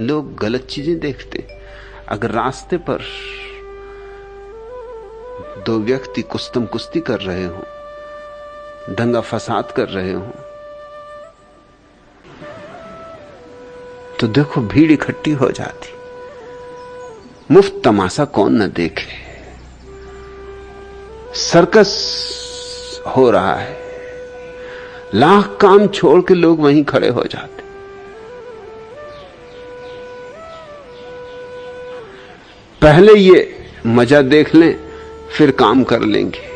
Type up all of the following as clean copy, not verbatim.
लोग गलत चीजें देखते। अगर रास्ते पर दो व्यक्ति कुस्तम कुश्ती कर रहे हो, दंगा फसाद कर रहे हो, तो देखो भीड़ इकट्ठी हो जाती। मुफ्त तमाशा कौन न देखे। सर्कस हो रहा है, लाख काम छोड़ के लोग वहीं खड़े हो जाते। पहले ये मजा देख लें, फिर काम कर लेंगे।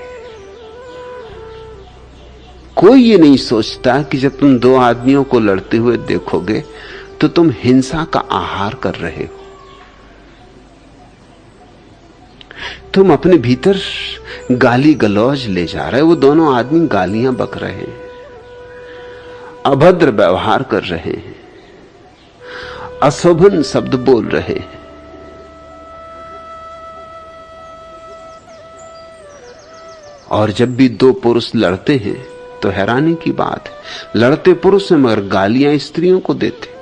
कोई ये नहीं सोचता कि जब तुम दो आदमियों को लड़ते हुए देखोगे तो तुम हिंसा का आहार कर रहे हो। तुम अपने भीतर गाली गलौज ले जा रहे हो। वो दोनों आदमी गालियां बक रहे हैं, अभद्र व्यवहार कर रहे हैं, अशोभन शब्द बोल रहे हैं। और जब भी दो पुरुष लड़ते हैं तो हैरानी की बात है, लड़ते पुरुष हैं मगर गालियां स्त्रियों को देते।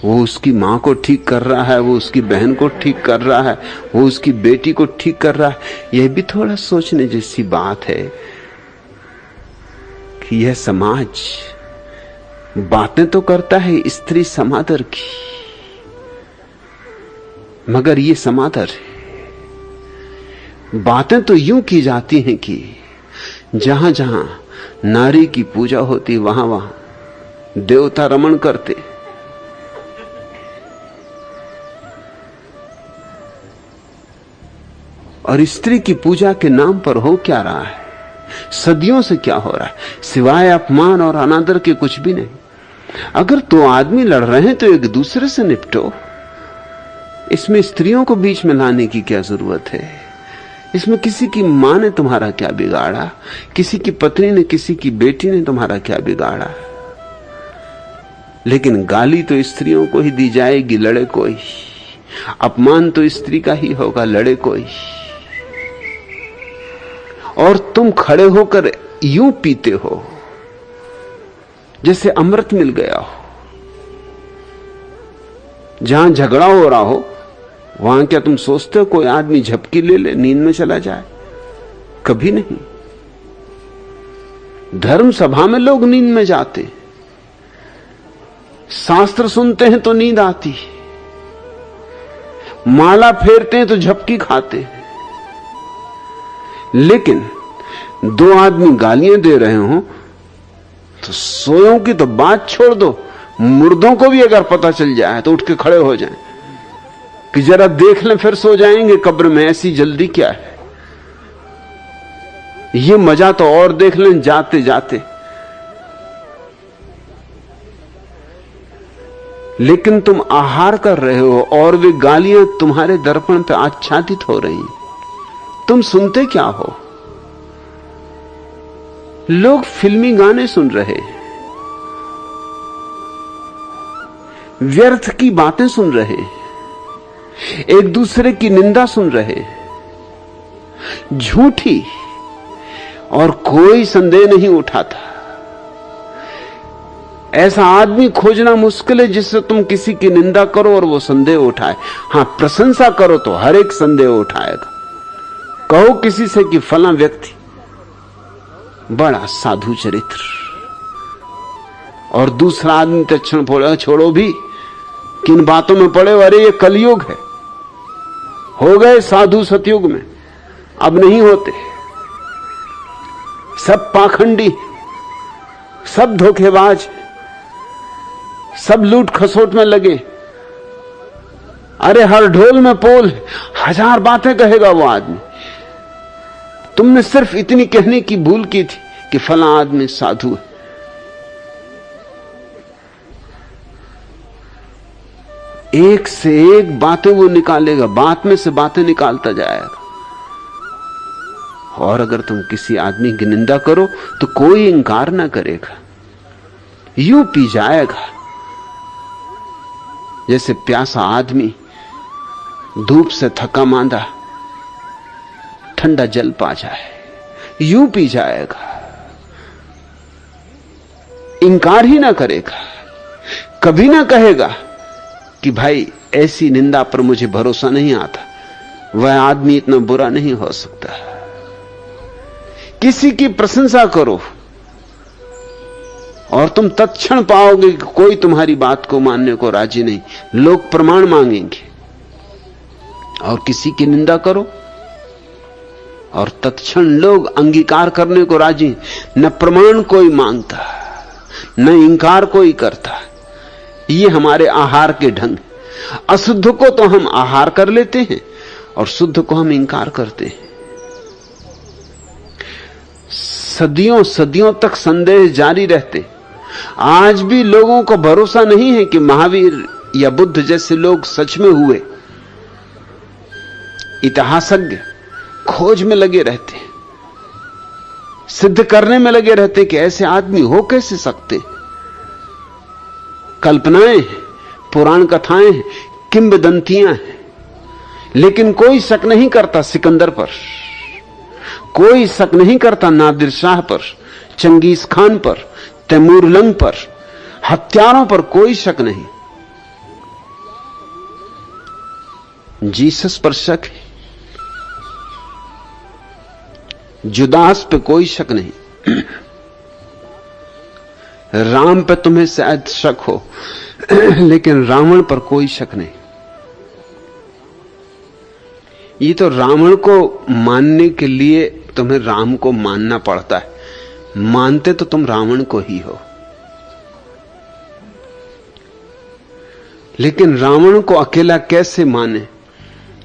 वो उसकी मां को ठीक कर रहा है, वो उसकी बहन को ठीक कर रहा है, वो उसकी बेटी को ठीक कर रहा है। यह भी थोड़ा सोचने जैसी बात है कि यह समाज बातें तो करता है स्त्री समादर की, मगर ये समादर है। बातें तो यूं की जाती हैं कि जहां जहां नारी की पूजा होती वहां वहां देवता रमण करते। और स्त्री की पूजा के नाम पर हो क्या रहा है, सदियों से क्या हो रहा है, सिवाय अपमान और अनादर के कुछ भी नहीं। अगर दो आदमी लड़ रहे हैं तो एक दूसरे से निपटो। इसमें स्त्रियों को बीच में लाने की क्या जरूरत है? इसमें किसी की मां ने तुम्हारा क्या बिगाड़ा, किसी की पत्नी ने, किसी की बेटी ने तुम्हारा क्या बिगाड़ा? लेकिन गाली तो स्त्रियों को ही दी जाएगी, लड़े कोई। अपमान तो स्त्री का ही होगा, लड़े कोई। और तुम खड़े होकर यूं पीते हो जैसे अमृत मिल गया हो। जहां झगड़ा हो रहा हो वहां क्या तुम सोचते हो कोई आदमी झपकी ले ले, नींद में चला जाए? कभी नहीं। धर्म सभा में लोग नींद में जाते, शास्त्र सुनते हैं तो नींद आती, माला फेरते हैं तो झपकी खाते हैं। लेकिन दो आदमी गालियां दे रहे हो तो सोयों की तो बात छोड़ दो, मुर्दों को भी अगर पता चल जाए तो उठ के खड़े हो जाएं कि जरा देख लें, फिर सो जाएंगे कब्र में। ऐसी जल्दी क्या है? ये मजा तो और देख लें जाते जाते। लेकिन तुम आहार कर रहे हो और वे गालियां तुम्हारे दर्पण पे आच्छादित हो रही। तुम सुनते क्या हो? लोग फिल्मी गाने सुन रहे, व्यर्थ की बातें सुन रहे, एक दूसरे की निंदा सुन रहे, झूठी, और कोई संदेह नहीं उठाता। ऐसा आदमी खोजना मुश्किल है जिससे तुम किसी की निंदा करो और वो संदेह उठाए। हां, प्रशंसा करो तो हर एक संदेह उठाएगा। कहो किसी से कि फला व्यक्ति बड़ा साधु चरित्र, और दूसरा आदमी तत्क्षण बोले छोड़ो भी, किन बातों में पड़े, अरे ये कलयुग है, हो गए साधु सतयुग में, अब नहीं होते, सब पाखंडी, सब धोखेबाज, सब लूट खसोट में लगे। अरे हर ढोल में पोल, हजार बातें कहेगा वो आदमी। तुमने सिर्फ इतनी कहने की भूल की थी कि फला आदमी साधु है। एक से एक बातें वो निकालेगा, बात में से बातें निकालता जाएगा। और अगर तुम किसी आदमी की निंदा करो तो कोई इंकार ना करेगा, यूं पी जाएगा जैसे प्यासा आदमी धूप से थका मांदा ठंडा जल पा जाए, यूं पी जाएगा। इंकार ही ना करेगा, कभी ना कहेगा कि भाई ऐसी निंदा पर मुझे भरोसा नहीं आता, वह आदमी इतना बुरा नहीं हो सकता। किसी की प्रशंसा करो और तुम तत्क्षण पाओगे कि कोई तुम्हारी बात को मानने को राजी नहीं, लोग प्रमाण मांगेंगे। और किसी की निंदा करो और तत्क्षण लोग अंगीकार करने को राजी। न प्रमाण कोई मांगता, न इंकार कोई करता। ये हमारे आहार के ढंग। अशुद्ध को तो हम आहार कर लेते हैं और शुद्ध को हम इंकार करते हैं। सदियों सदियों तक संदेह जारी रहते। आज भी लोगों को भरोसा नहीं है कि महावीर या बुद्ध जैसे लोग सच में हुए। इतिहासज्ञ खोज में लगे रहते, सिद्ध करने में लगे रहते कि ऐसे आदमी हो कैसे सकते। कल्पनाएं, पुराण कथाएं, किंवदंतियां हैं, लेकिन कोई शक नहीं करता सिकंदर पर, कोई शक नहीं करता नादिर शाह पर, चंगेज खान पर, तैमूर लंग पर, हत्यारों पर कोई शक नहीं। जीसस पर शक है, जुदास पे कोई शक नहीं। राम पे तुम्हें शायद शक हो, लेकिन रावण पर कोई शक नहीं। ये तो रावण को मानने के लिए तुम्हें राम को मानना पड़ता है, मानते तो तुम रावण को ही हो। लेकिन रावण को अकेला कैसे माने?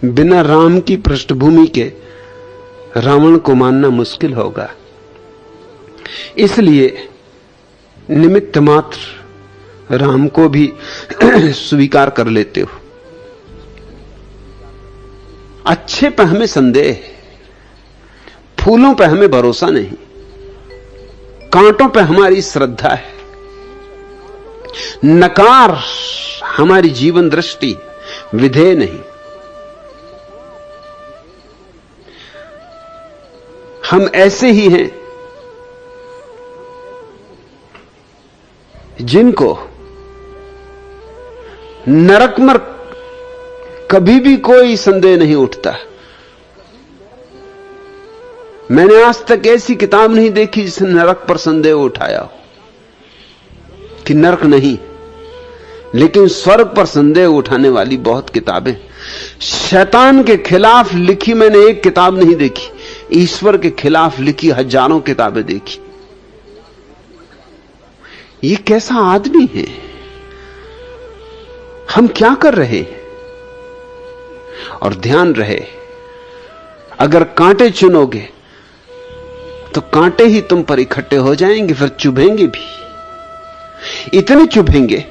बिना राम की पृष्ठभूमि के रावण को मानना मुश्किल होगा। इसलिए निमित्त मात्र राम को भी स्वीकार कर लेते हो। अच्छे पे हमें संदेह, फूलों पे हमें भरोसा नहीं, कांटों पे हमारी श्रद्धा है, नकार हमारी जीवन दृष्टि, विधेय नहीं। हम ऐसे ही हैं जिनको नरक में कभी भी कोई संदेह नहीं उठता। मैंने आज तक ऐसी किताब नहीं देखी जिसने नरक पर संदेह उठाया हो कि नरक नहीं। लेकिन स्वर्ग पर संदेह उठाने वाली बहुत किताबें। शैतान के खिलाफ लिखी मैंने एक किताब नहीं देखी, ईश्वर के खिलाफ लिखी हजारों किताबें देखी। ये कैसा आदमी है? हम क्या कर रहे हैं? और ध्यान रहे, अगर कांटे चुनोगे तो कांटे ही तुम पर इकट्ठे हो जाएंगे, फिर चुभेंगे भी। इतने चुभेंगे,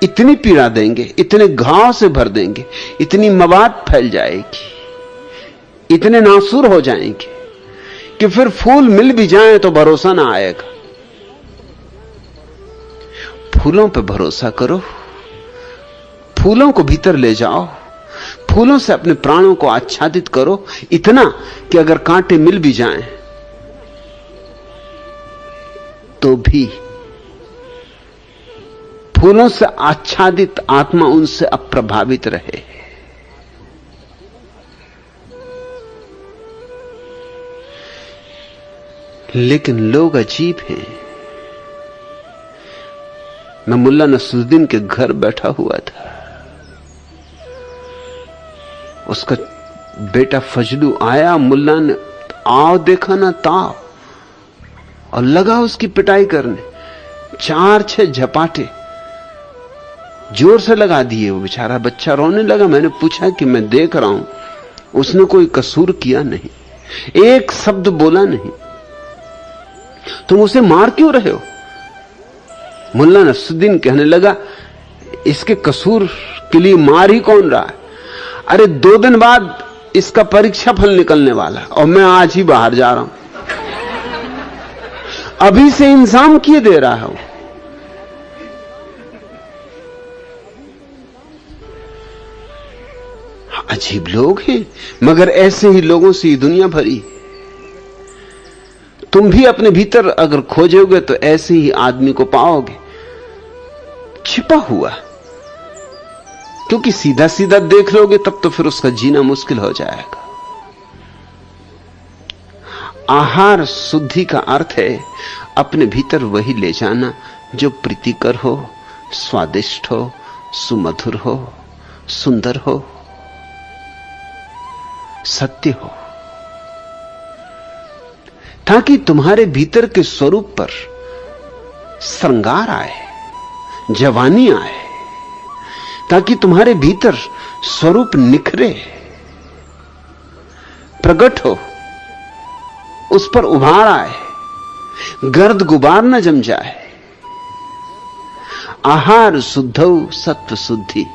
इतनी पीड़ा देंगे, इतने घाव से भर देंगे, इतनी मवाद फैल जाएगी, इतने नासूर हो जाएंगे कि फिर फूल मिल भी जाए तो भरोसा ना आएगा। फूलों पे भरोसा करो, फूलों को भीतर ले जाओ, फूलों से अपने प्राणों को आच्छादित करो, इतना कि अगर कांटे मिल भी जाएं तो भी फूलों से आच्छादित आत्मा उनसे अप्रभावित रहे। लेकिन लोग अजीब हैं। मैं मुल्ला नसरुद्दीन के घर बैठा हुआ था, उसका बेटा फजलू आया, मुल्ला ने आओ देखा ना ताव, और लगा उसकी पिटाई करने। 4-6 झपाटे जोर से लगा दिए। वो बेचारा बच्चा रोने लगा। मैंने पूछा कि मैं देख रहा हूं, उसने कोई कसूर किया नहीं, एक शब्द बोला नहीं, तुम उसे मार क्यों रहे हो? मुल्ला नसरुद्दीन कहने लगा, इसके कसूर के लिए मार ही कौन रहा है? अरे 2 दिन बाद इसका परीक्षा फल निकलने वाला और मैं आज ही बाहर जा रहा हूं, अभी से इंतजाम किए दे रहा हूं। अजीब लोग हैं, मगर ऐसे ही लोगों से ही दुनिया भरी। तुम भी अपने भीतर अगर खोजोगे तो ऐसे ही आदमी को पाओगे, छिपा हुआ। क्योंकि सीधा सीधा देख लोगे तब तो फिर उसका जीना मुश्किल हो जाएगा। आहार शुद्धि का अर्थ है अपने भीतर वही ले जाना जो प्रीतिकर हो, स्वादिष्ट हो, सुमधुर हो, सुंदर हो, सत्य हो, ताकि तुम्हारे भीतर के स्वरूप पर श्रृंगार आए, जवानी आए, ताकि तुम्हारे भीतर स्वरूप निखरे, प्रकट हो, उस पर उभार आए, गर्द गुबार न जम जाए। आहार शुद्धौ सत्व शुद्धि।